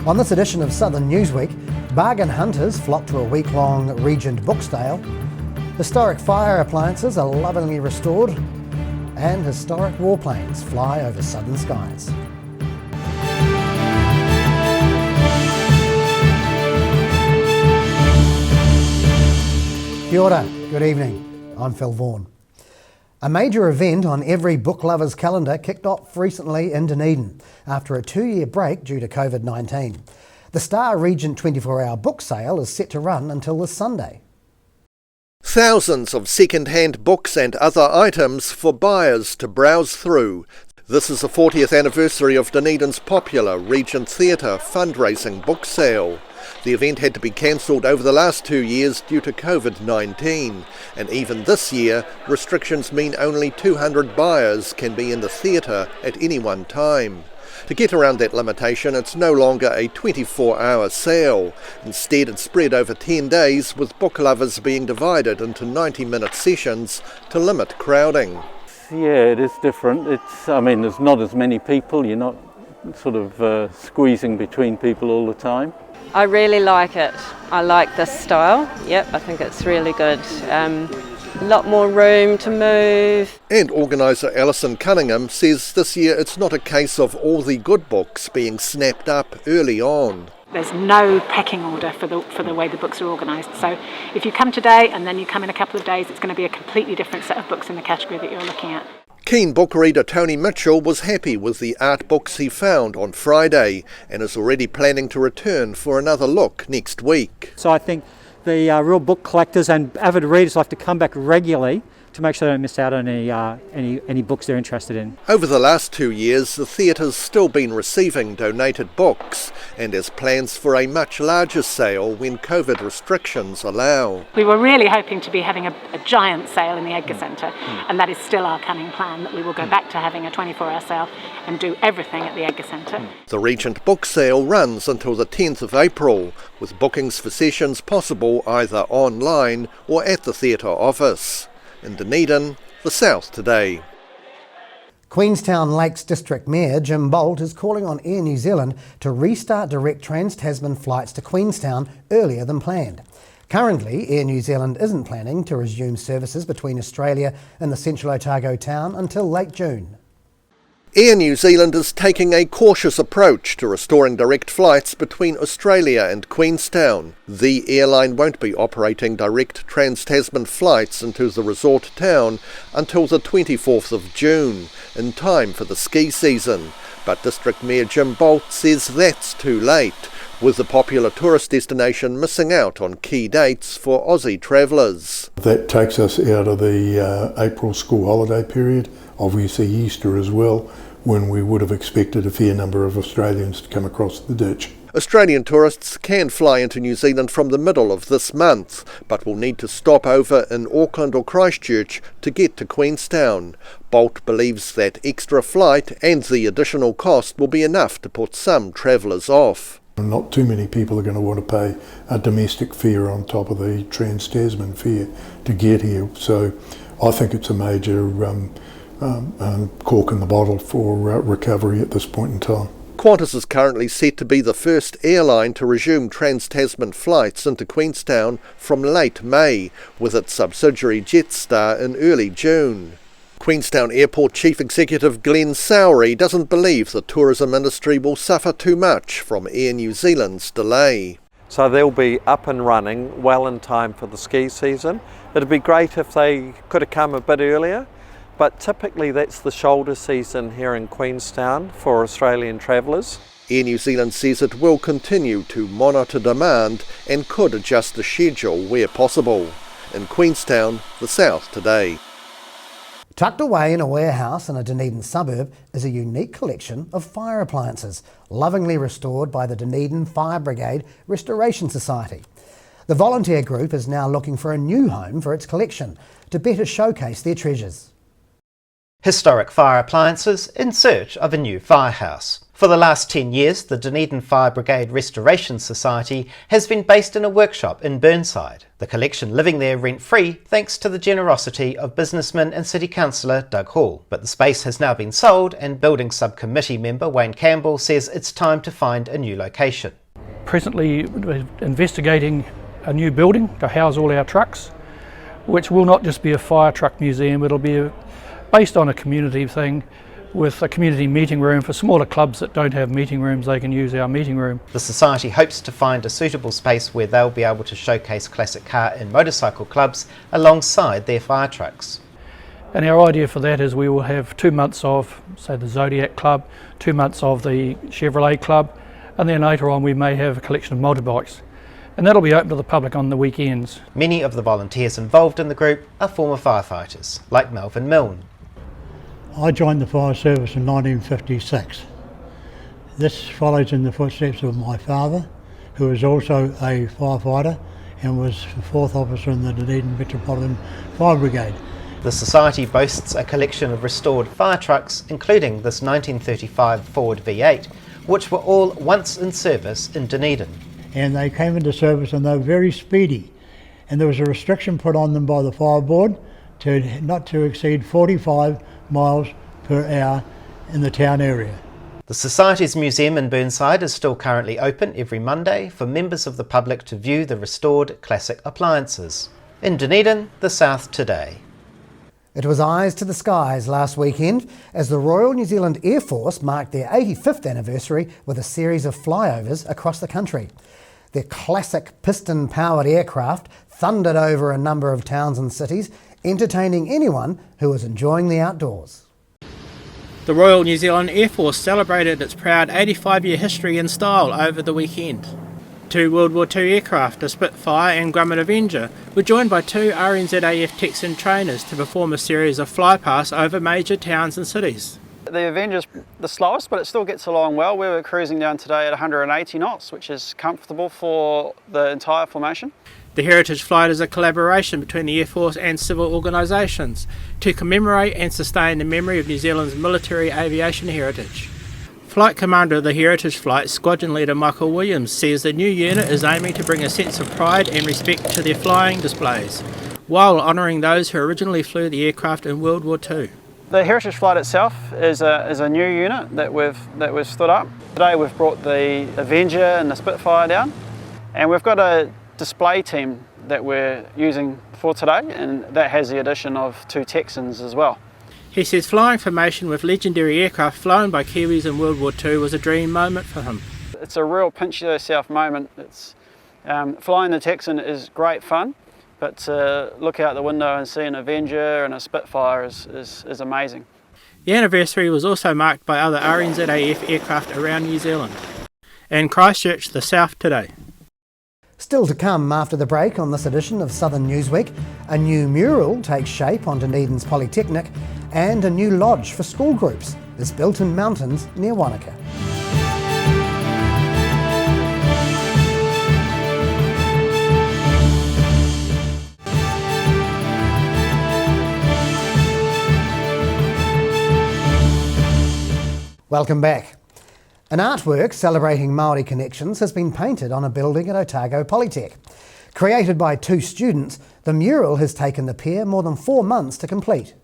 On this edition of Southern Newsweek, bargain hunters flock to a week-long Regent book sale, historic fire appliances are lovingly restored, and historic warplanes fly over southern skies. Kia ora, good evening, I'm Phil Vaughan. A major event on every book lover's calendar kicked off recently in Dunedin after a 2-year break due to COVID-19. The Star Regent 24-hour book sale is set to run until this Sunday. Thousands of second-hand books and other items for buyers to browse through. This is the 40th anniversary of Dunedin's popular Regent Theatre fundraising book sale. The event had to be cancelled over the last 2 years due to COVID-19, and even this year, restrictions mean only 200 buyers can be in the theatre at any one time. To get around that limitation, it's no longer a 24-hour sale. Instead, it's spread over 10 days, with book lovers being divided into 90-minute sessions to limit crowding. Yeah, it is different. There's not as many people. You're not sort of squeezing between people all the time. I really like it. I like this style. Yep, I think it's really good. A lot more room to move. And organiser Alison Cunningham says this year it's not a case of all the good books being snapped up early on. There's no pecking order for the way the books are organised. So if you come today and then you come in a couple of days, it's going to be a completely different set of books in the category that you're looking at. Keen book reader Tony Mitchell was happy with the art books he found on Friday and is already planning to return for another look next week. So I think the real book collectors and avid readers will have to come back regularly to make sure they don't miss out on any books they're interested in. Over the last 2 years, the theatre's still been receiving donated books and has plans for a much larger sale when COVID restrictions allow. We were really hoping to be having a giant sale in the Edgar Centre, and that is still our cunning plan, that we will go back to having a 24-hour sale and do everything at the Edgar Centre. The Regent book sale runs until the 10th of April, with bookings for sessions possible either online or at the theatre office. In Dunedin, the South Today. Queenstown Lakes District Mayor Jim Bolt is calling on Air New Zealand to restart direct trans-Tasman flights to Queenstown earlier than planned. Currently, Air New Zealand isn't planning to resume services between Australia and the Central Otago town until late June. Air New Zealand is taking a cautious approach to restoring direct flights between Australia and Queenstown. The airline won't be operating direct trans-Tasman flights into the resort town until the 24th of June, in time for the ski season. But District Mayor Jim Bolt says that's too late, with the popular tourist destination missing out on key dates for Aussie travellers. That takes us out of the April school holiday period, obviously Easter as well, when we would have expected a fair number of Australians to come across the ditch. Australian tourists can fly into New Zealand from the middle of this month, but will need to stop over in Auckland or Christchurch to get to Queenstown. Bolt believes that extra flight and the additional cost will be enough to put some travellers off. Not too many people are going to want to pay a domestic fare on top of the trans-Tasman fare to get here, so I think it's a major cork in the bottle for recovery at this point in time. Qantas is currently set to be the first airline to resume trans-Tasman flights into Queenstown from late May, with its subsidiary Jetstar in early June. Queenstown Airport Chief Executive Glenn Sowry doesn't believe the tourism industry will suffer too much from Air New Zealand's delay. So they'll be up and running well in time for the ski season. It'd be great if they could have come a bit earlier, but typically that's the shoulder season here in Queenstown for Australian travellers. Air New Zealand says it will continue to monitor demand and could adjust the schedule where possible. In Queenstown, the South Today. Tucked away in a warehouse in a Dunedin suburb is a unique collection of fire appliances, lovingly restored by the Dunedin Fire Brigade Restoration Society. The volunteer group is now looking for a new home for its collection to better showcase their treasures. Historic fire appliances in search of a new firehouse. For the last 10 years, the Dunedin Fire Brigade Restoration Society has been based in a workshop in Burnside, the collection living there rent-free thanks to the generosity of businessman and City Councillor Doug Hall. But the space has now been sold, and Building Subcommittee member Wayne Campbell says it's time to find a new location. Presently we're investigating a new building to house all our trucks, which will not just be a fire truck museum, it'll be based on a community thing, with a community meeting room for smaller clubs that don't have meeting rooms. They can use our meeting room. The Society hopes to find a suitable space where they'll be able to showcase classic car and motorcycle clubs alongside their fire trucks. And our idea for that is we will have 2 months of, say, the Zodiac Club, 2 months of the Chevrolet Club, and then later on we may have a collection of motorbikes. And that'll be open to the public on the weekends. Many of the volunteers involved in the group are former firefighters, like Melvin Milne. I joined the fire service in 1956. This follows in the footsteps of my father, who was also a firefighter and was the 4th officer in the Dunedin Metropolitan Fire Brigade. The Society boasts a collection of restored fire trucks, including this 1935 Ford V8, which were all once in service in Dunedin. And they came into service and they were very speedy. And there was a restriction put on them by the fire board to not to exceed 45 miles per hour in the town area. The Society's museum in Burnside is still currently open every Monday for members of the public to view the restored classic appliances. In Dunedin, the South Today. It was eyes to the skies last weekend as the Royal New Zealand Air Force marked their 85th anniversary with a series of flyovers across the country. Their classic piston-powered aircraft thundered over a number of towns and cities, entertaining anyone who was enjoying the outdoors. The Royal New Zealand Air Force celebrated its proud 85-year history in style over the weekend. 2 World War II aircraft, a Spitfire and Grumman Avenger, were joined by 2 RNZAF Texan trainers to perform a series of flypasts over major towns and cities. The Avenger's the slowest, but it still gets along well. We were cruising down today at 180 knots, which is comfortable for the entire formation. The Heritage Flight is a collaboration between the Air Force and civil organisations to commemorate and sustain the memory of New Zealand's military aviation heritage. Flight Commander of the Heritage Flight, Squadron Leader Michael Williams, says the new unit is aiming to bring a sense of pride and respect to their flying displays, while honouring those who originally flew the aircraft in World War II. The Heritage Flight itself is a new unit that we've stood up. Today we've brought the Avenger and the Spitfire down, and we've got a display team that we're using for today, and that has the addition of 2 Texans as well. He says flying formation with legendary aircraft flown by Kiwis in World War II was a dream moment for him. It's a real pinch yourself moment. It's flying the Texan is great fun, but to look out the window and see an Avenger and a Spitfire is amazing. The anniversary was also marked by other RNZAF aircraft around New Zealand. In Christchurch, the South Today. Still to come after the break on this edition of Southern Newsweek, a new mural takes shape on Dunedin's Polytechnic, and a new lodge for school groups is built in mountains near Wanaka. Welcome back. An artwork celebrating Māori connections has been painted on a building at Otago Polytech. Created by 2 students, the mural has taken the pair more than 4 months to complete.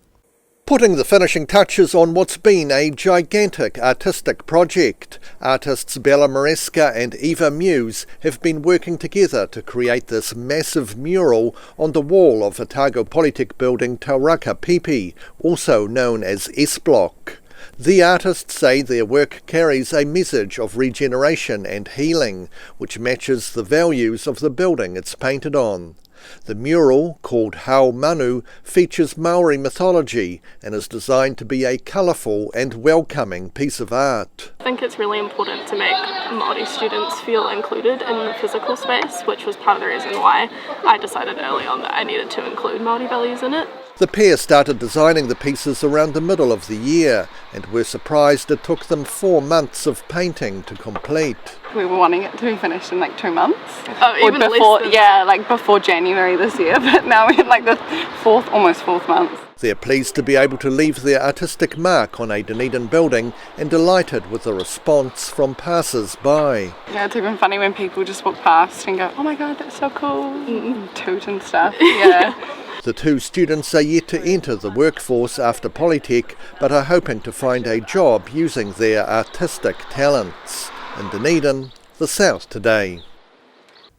Putting the finishing touches on what's been a gigantic artistic project, artists Bella Maresca and Eva Muse have been working together to create this massive mural on the wall of Otago Polytech building Tauraka Pipi, also known as S Block. The artists say their work carries a message of regeneration and healing, which matches the values of the building it's painted on. The mural, called Hau Manu, features Maori mythology and is designed to be a colourful and welcoming piece of art. I think it's really important to make Māori students feel included in the physical space, which was part of the reason why I decided early on that I needed to include Māori values in it. The pair started designing the pieces around the middle of the year and were surprised it took them 4 months of painting to complete. We were wanting it to be finished in like 2 months. Oh, even before, less than... yeah, like before January this year, but now we're in like the almost fourth month. They're pleased to be able to leave their artistic mark on a Dunedin building and delighted with the response from passers-by. Yeah, it's even funny when people just walk past and go, oh my god, that's so cool, and toot and stuff, yeah. The 2 students are yet to enter the workforce after Polytech, but are hoping to find a job using their artistic talents. In Dunedin, the South Today.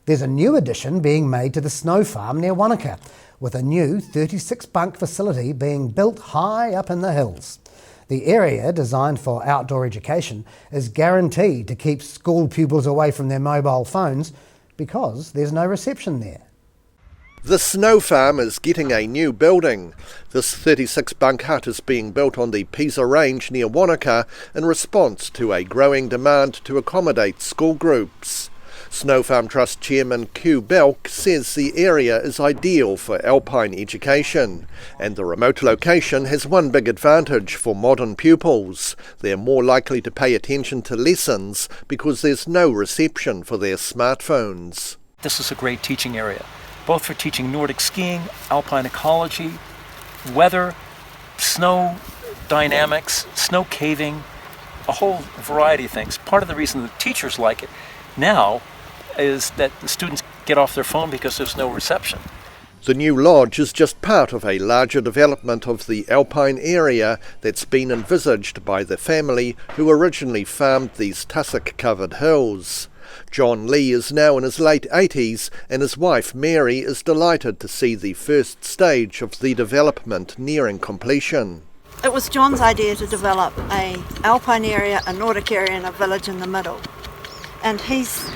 There's a new addition being made to the snow farm near Wanaka, with a new 36-bunk facility being built high up in the hills. The area, designed for outdoor education, is guaranteed to keep school pupils away from their mobile phones because there's no reception there. The snow farm is getting a new building. This 36-bunk hut is being built on the Pisa Range near Wanaka in response to a growing demand to accommodate school groups. Snow Farm Trust Chairman Q Belk says the area is ideal for alpine education, and the remote location has one big advantage for modern pupils. They're more likely to pay attention to lessons because there's no reception for their smartphones. This is a great teaching area, both for teaching Nordic skiing, alpine ecology, weather, snow dynamics, snow caving, a whole variety of things. Part of the reason the teachers like it now is that the students get off their phone because there's no reception. The new lodge is just part of a larger development of the alpine area that's been envisaged by the family who originally farmed these tussock-covered hills. John Lee is now in his late 80s and his wife Mary is delighted to see the first stage of the development nearing completion. It was John's idea to develop an alpine area, a Nordic area and a village in the middle. And he's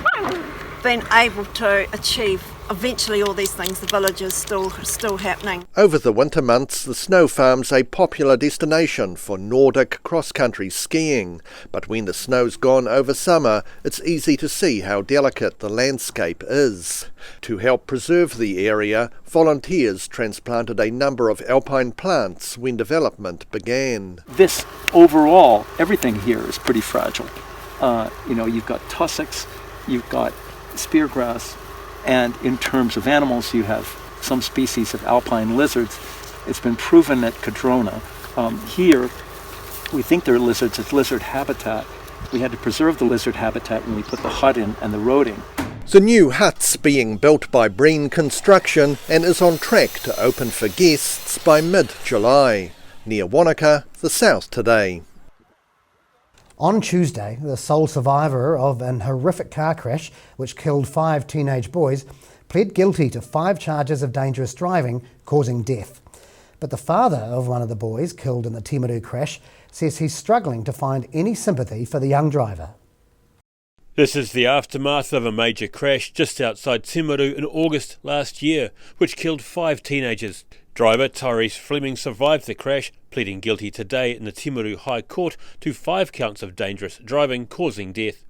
been able to achieve eventually all these things. The village is still happening. Over the winter months, the snow farm's a popular destination for Nordic cross-country skiing. But when the snow's gone over summer, it's easy to see how delicate the landscape is. To help preserve the area, volunteers transplanted a number of alpine plants when development began. This overall, everything here is pretty fragile. You've got tussocks, you've got speargrass, and in terms of animals, you have some species of alpine lizards. It's been proven at Cadrona. Here, we think they're lizards. It's lizard habitat. We had to preserve the lizard habitat when we put the hut in and the road in. The new hut's being built by Breen Construction and is on track to open for guests by mid-July. Near Wanaka, the South Today. On Tuesday, the sole survivor of an horrific car crash which killed 5 teenage boys pled guilty to 5 charges of dangerous driving causing death. But the father of one of the boys killed in the Timaru crash says he's struggling to find any sympathy for the young driver. This is the aftermath of a major crash just outside Timaru in August last year, which killed 5 teenagers. Driver Tyrese Fleming survived the crash, pleading guilty today in the Timaru High Court to 5 counts of dangerous driving causing death.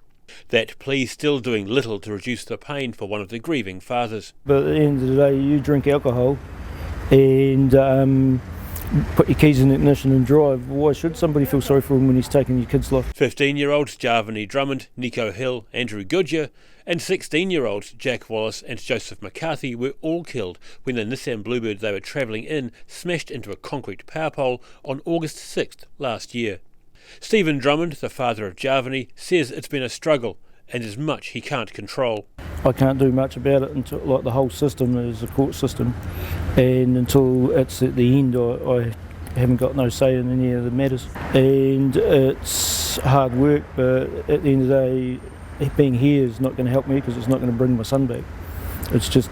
That plea still doing little to reduce the pain for one of the grieving fathers. But at the end of the day, you drink alcohol and put your keys in the ignition and drive. Why should somebody feel sorry for him when he's taking your kid's life? 15-year-olds Jarvany Drummond, Nico Hill, Andrew Goodyear and 16-year-olds Jack Wallace and Joseph McCarthy were all killed when the Nissan Bluebird they were travelling in smashed into a concrete power pole on August 6th last year. Stephen Drummond, the father of Jarvany, says it's been a struggle and there's much he can't control. I can't do much about it until, like, the whole system is a court system, and until it's at the end, I haven't got no say in any of the matters. And it's hard work, but at the end of the day, being here is not going to help me because it's not going to bring my son back. It's just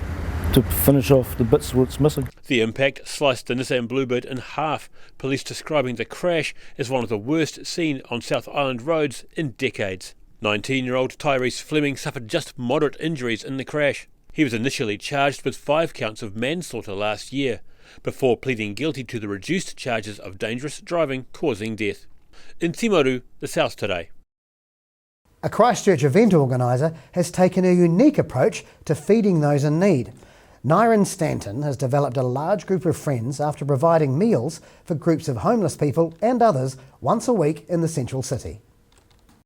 to finish off the bits what's missing. The impact sliced the Nissan Bluebird in half, police describing the crash as one of the worst seen on South Island roads in decades. 19-year-old Tyrese Fleming suffered just moderate injuries in the crash. He was initially charged with 5 counts of manslaughter last year, before pleading guilty to the reduced charges of dangerous driving causing death. In Timaru, the South Today. A Christchurch event organiser has taken a unique approach to feeding those in need. Nyron Stanton has developed a large group of friends after providing meals for groups of homeless people and others once a week in the central city.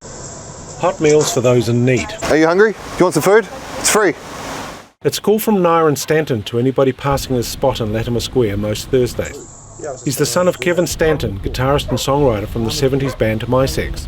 Hot meals for those in need. Are you hungry? Do you want some food? It's free. It's a call from Nyron Stanton to anybody passing his spot in Latimer Square most Thursdays. He's the son of Kevin Stanton, guitarist and songwriter from the 70s band My Sex.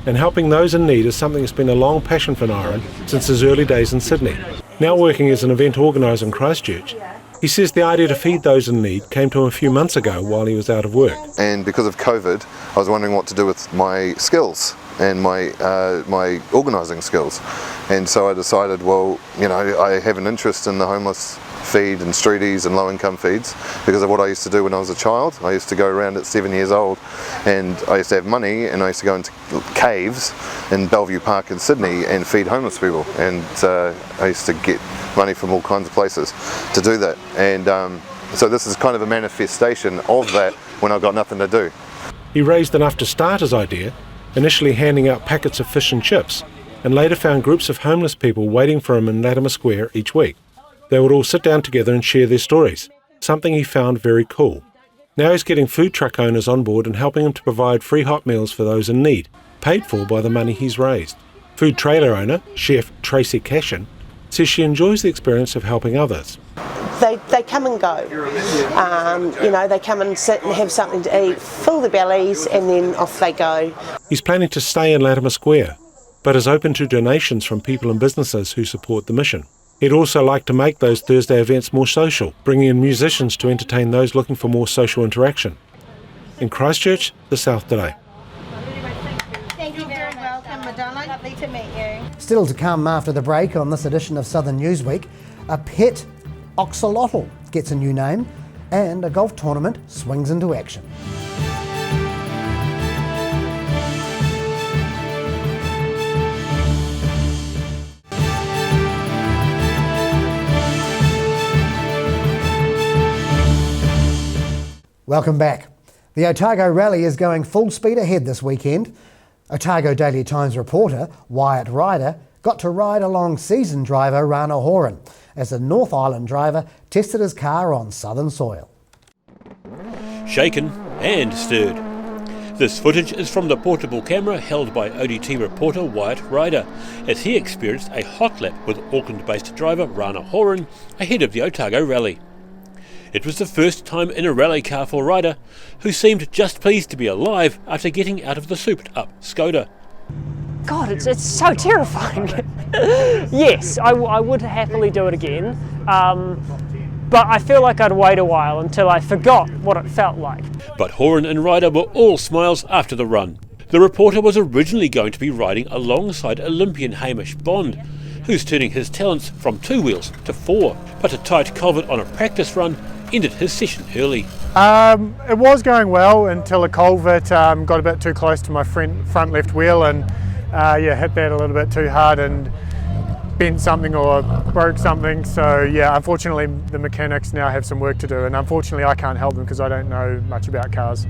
And helping those in need is something that's been a long passion for Nyron since his early days in Sydney. Now working as an event organiser in Christchurch, he says the idea to feed those in need came to him a few months ago while he was out of work. And because of COVID, I was wondering what to do with my skills and my organising skills. And so I decided, well, you know, I have an interest in the homeless feed and streeties and low-income feeds because of what I used to do when I was a child. I used to go around at 7 years old and I used to have money and I used to go into caves in Bellevue Park in Sydney and feed homeless people, and I used to get money from all kinds of places to do that. And so this is kind of a manifestation of that when I've got nothing to do. He raised enough to start his idea, initially handing out packets of fish and chips, and later found groups of homeless people waiting for him in Latimer Square each week. They would all sit down together and share their stories, something he found very cool. Now he's getting food truck owners on board and helping them to provide free hot meals for those in need, paid for by the money he's raised. Food trailer owner, chef Tracy Cashin, says she enjoys the experience of helping others. They come and go. You know, they come and sit and have something to eat, fill their bellies, and then off they go. He's planning to stay in Latimer Square, but is open to donations from people and businesses who support the mission. He'd also like to make those Thursday events more social, bringing in musicians to entertain those looking for more social interaction. In Christchurch, the South Today. Thank you very welcome, Madonna. Lovely to meet you. Still to come after the break on this edition of Southern Newsweek, a pet oxalotl gets a new name and a golf tournament swings into action. Welcome back. The Otago Rally is going full speed ahead this weekend. Otago Daily Times reporter Wyatt Ryder got to ride along seasoned driver Rana Horan as the North Island driver tested his car on southern soil. Shaken and stirred. This footage is from the portable camera held by ODT reporter Wyatt Ryder as he experienced a hot lap with Auckland-based driver Rana Horan ahead of the Otago Rally. It was the first time in a rally car for Ryder, who seemed just pleased to be alive after getting out of the souped-up Skoda. God, it's so terrifying. Yes, I would happily do it again, but I feel like I'd wait a while until I forgot what it felt like. But Horan and Ryder were all smiles after the run. The reporter was originally going to be riding alongside Olympian Hamish Bond, who's turning his talents from 2 wheels to 4, but a tight culvert on a practice run ended his session early. It was going well until a culvert got a bit too close to my front left wheel and hit that a little bit too hard and bent something or broke something. So yeah, unfortunately the mechanics now have some work to do, and unfortunately I can't help them because I don't know much about cars.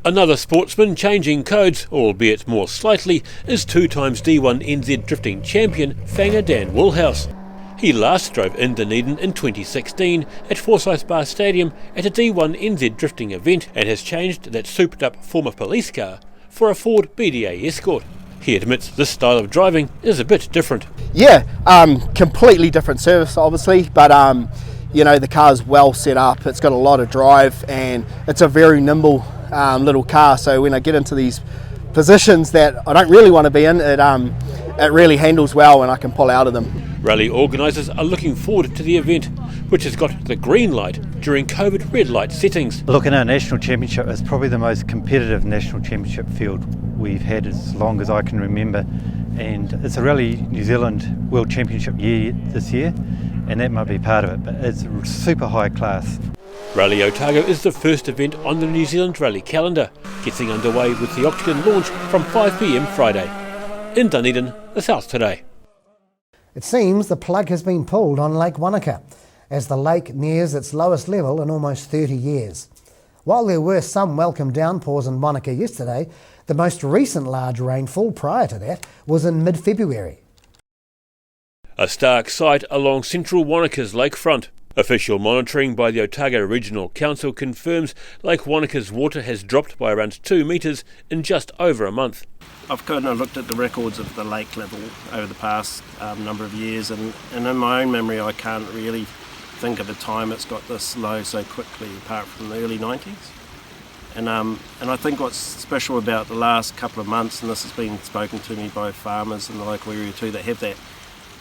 Another sportsman changing codes, albeit more slightly, is 2 times D1 NZ drifting champion Fanger Dan Woolhouse. He last drove in Dunedin in 2016 at Forsyth Bar Stadium at a D1 NZ drifting event and has changed that souped-up former police car for a Ford BDA Escort. He admits this style of driving is a bit different. Yeah, completely different service obviously, but you know, the car's well set up, it's got a lot of drive and it's a very nimble little car, so when I get into these positions that I don't really want to be in, it really handles well and I can pull out of them. Rally organisers are looking forward to the event, which has got the green light during COVID red light settings. Look, in our national championship, it's probably the most competitive national championship field we've had as long as I can remember, and it's a Rally New Zealand World Championship year this year, and that might be part of it, but it's super high class. Rally Otago is the first event on the New Zealand Rally calendar, getting underway with the Octagon launch from 5 p.m. Friday. In Dunedin, the South Today. It seems the plug has been pulled on Lake Wanaka as the lake nears its lowest level in almost 30 years. While there were some welcome downpours in Wanaka yesterday, the most recent large rainfall prior to that was in mid-February. A stark sight along central Wanaka's lakefront. Official monitoring by the Otago Regional Council confirms Lake Wanaka's water has dropped by around 2 metres in just over a month. I've kind of looked at the records of the lake level over the past number of years, and in my own memory I can't really think of a time it's got this low so quickly apart from the early 90s. And I think what's special about the last couple of months, and this has been spoken to me by farmers in the local area too, that have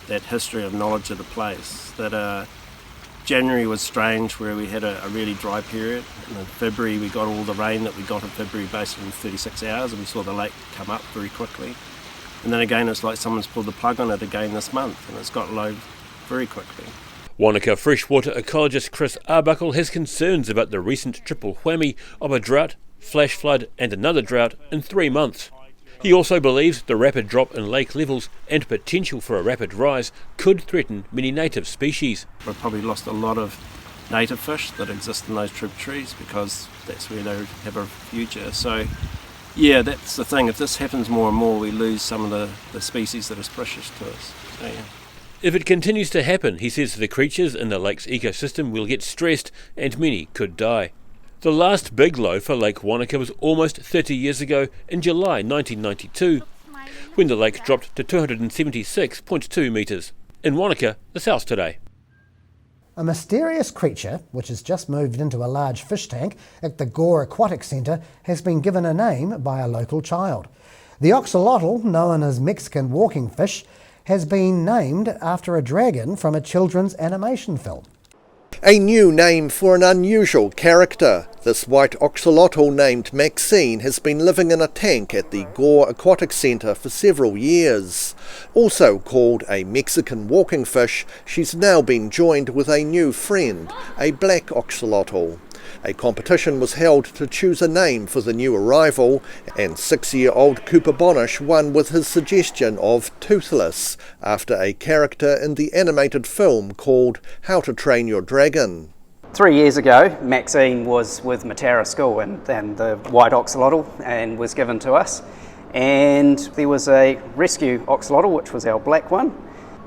that history of knowledge of the place, that January was strange where we had a really dry period, and in February we got all the rain that we got in February basically in 36 hours, and we saw the lake come up very quickly. And then again it's like someone's pulled the plug on it again this month, and it's got low very quickly. Wanaka freshwater ecologist Chris Arbuckle has concerns about the recent triple whammy of a drought, flash flood and another drought in 3 months. He also believes the rapid drop in lake levels and potential for a rapid rise could threaten many native species. We've probably lost a lot of native fish that exist in those tributaries because that's where they have a future. So yeah, that's the thing. If this happens more and more, we lose some of the species that is precious to us. So, yeah. If it continues to happen, he says the creatures in the lake's ecosystem will get stressed and many could die. The last big low for Lake Wanaka was almost 30 years ago in July 1992, when the lake dropped to 276.2 metres. In Wanaka, the South Today. A mysterious creature, which has just moved into a large fish tank at the Gore Aquatic Centre, has been given a name by a local child. The oxalotl, known as Mexican walking fish, has been named after a dragon from a children's animation film. A new name for an unusual character. This white oxalotl named Maxine has been living in a tank at the Gore Aquatic Centre for several years. Also called a Mexican walking fish, she's now been joined with a new friend, a black oxalotl. A competition was held to choose a name for the new arrival, and 6-year-old Cooper Bonish won with his suggestion of Toothless, after a character in the animated film called How to Train Your Dragon. 3 years ago, Maxine was with Matara School and the white oxalotl and was given to us. And there was a rescue oxalotl, which was our black one.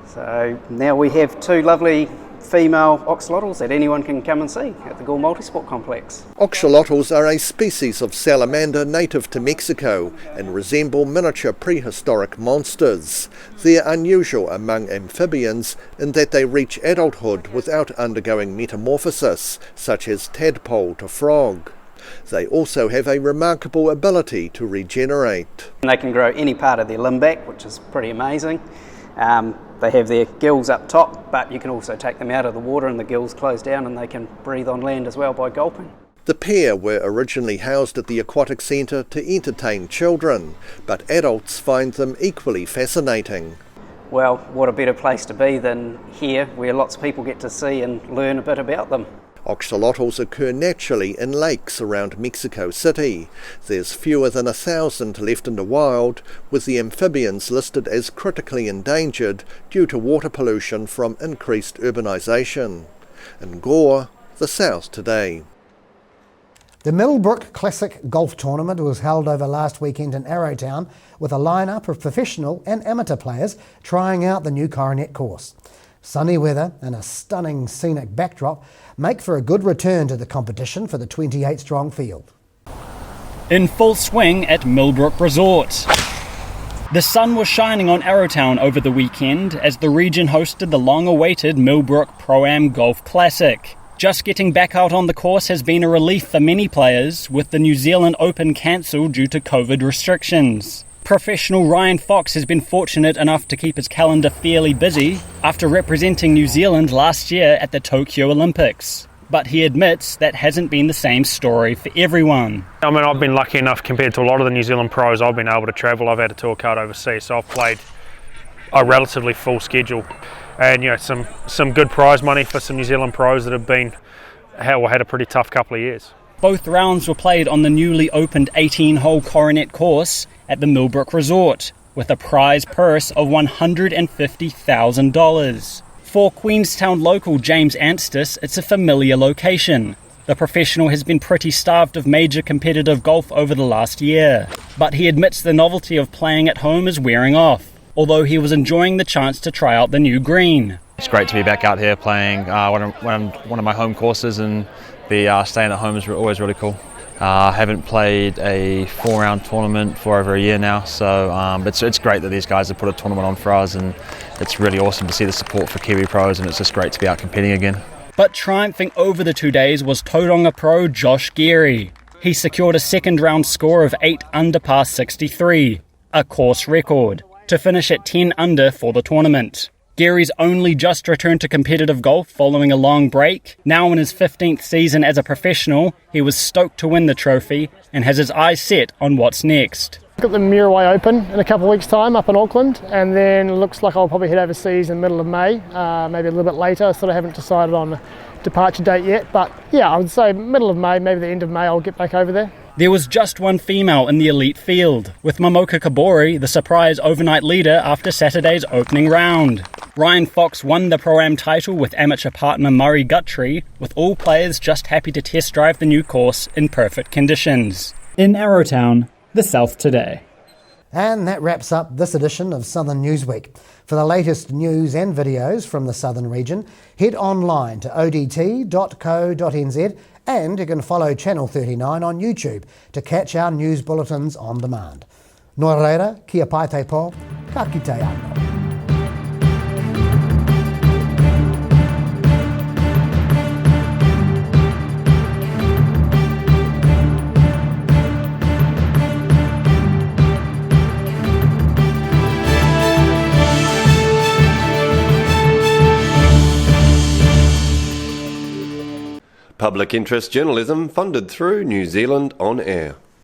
So now we have 2 lovely female oxalotls that anyone can come and see at the Gore Multisport Complex. Oxalotls are a species of salamander native to Mexico and resemble miniature prehistoric monsters. They're unusual among amphibians in that they reach adulthood without undergoing metamorphosis, such as tadpole to frog. They also have a remarkable ability to regenerate. And they can grow any part of their limb back, which is pretty amazing. They have their gills up top, but you can also take them out of the water and the gills close down and they can breathe on land as well by gulping. The pair were originally housed at the aquatic centre to entertain children, but adults find them equally fascinating. Well, what a better place to be than here, where lots of people get to see and learn a bit about them. Oxalotls occur naturally in lakes around Mexico City. There's fewer than 1,000 left in the wild, with the amphibians listed as critically endangered due to water pollution from increased urbanisation. In Gore, the South Today. The Millbrook Classic Golf Tournament was held over last weekend in Arrowtown with a lineup of professional and amateur players trying out the new Coronet course. Sunny weather and a stunning scenic backdrop make for a good return to the competition for the 28-strong field. In full swing at Millbrook Resort. The sun was shining on Arrowtown over the weekend as the region hosted the long-awaited Millbrook Pro-Am Golf Classic. Just getting back out on the course has been a relief for many players, with the New Zealand Open cancelled due to COVID restrictions. Professional Ryan Fox has been fortunate enough to keep his calendar fairly busy after representing New Zealand last year at the Tokyo Olympics. But he admits that hasn't been the same story for everyone. I mean, I've been lucky enough compared to a lot of the New Zealand pros. I've been able to travel. I've had a tour card overseas, so I've played a relatively full schedule. And, you know, some good prize money for some New Zealand pros that have had a pretty tough couple of years. Both rounds were played on the newly opened 18-hole Coronet course at the Millbrook Resort, with a prize purse of $150,000. For Queenstown local James Anstis, it's a familiar location. The professional has been pretty starved of major competitive golf over the last year, but he admits the novelty of playing at home is wearing off, although he was enjoying the chance to try out the new green. It's great to be back out here playing one of my home courses, and be staying at home is always really cool. I haven't played a 4-round tournament for over a year now, so it's great that these guys have put a tournament on for us, and it's really awesome to see the support for Kiwi pros, and it's just great to be out competing again. But triumphing over the 2 days was Tauranga pro Josh Geary. He secured a second round score of 8 under par 63, a course record, to finish at 10 under for the tournament. Geary's only just returned to competitive golf following a long break. Now in his 15th season as a professional, he was stoked to win the trophy and has his eyes set on what's next. Got the Murawai Open in a couple of weeks' time up in Auckland, and then it looks like I'll probably head overseas in the middle of May, maybe a little bit later. I sort of haven't decided on a departure date yet, but yeah, I would say middle of May, maybe the end of May, I'll get back over there. There was just one female in the elite field, with Momoka Kabori the surprise overnight leader after Saturday's opening round. Ryan Fox won the Pro-Am title with amateur partner Murray Guthrie, with all players just happy to test drive the new course in perfect conditions. In Arrowtown, the South Today. And that wraps up this edition of Southern Newsweek. For the latest news and videos from the Southern region, head online to odt.co.nz, and you can follow Channel 39 on YouTube to catch our news bulletins on demand. Nō reira, kia pai te pō, ka kite anō. Public interest journalism funded through New Zealand On Air.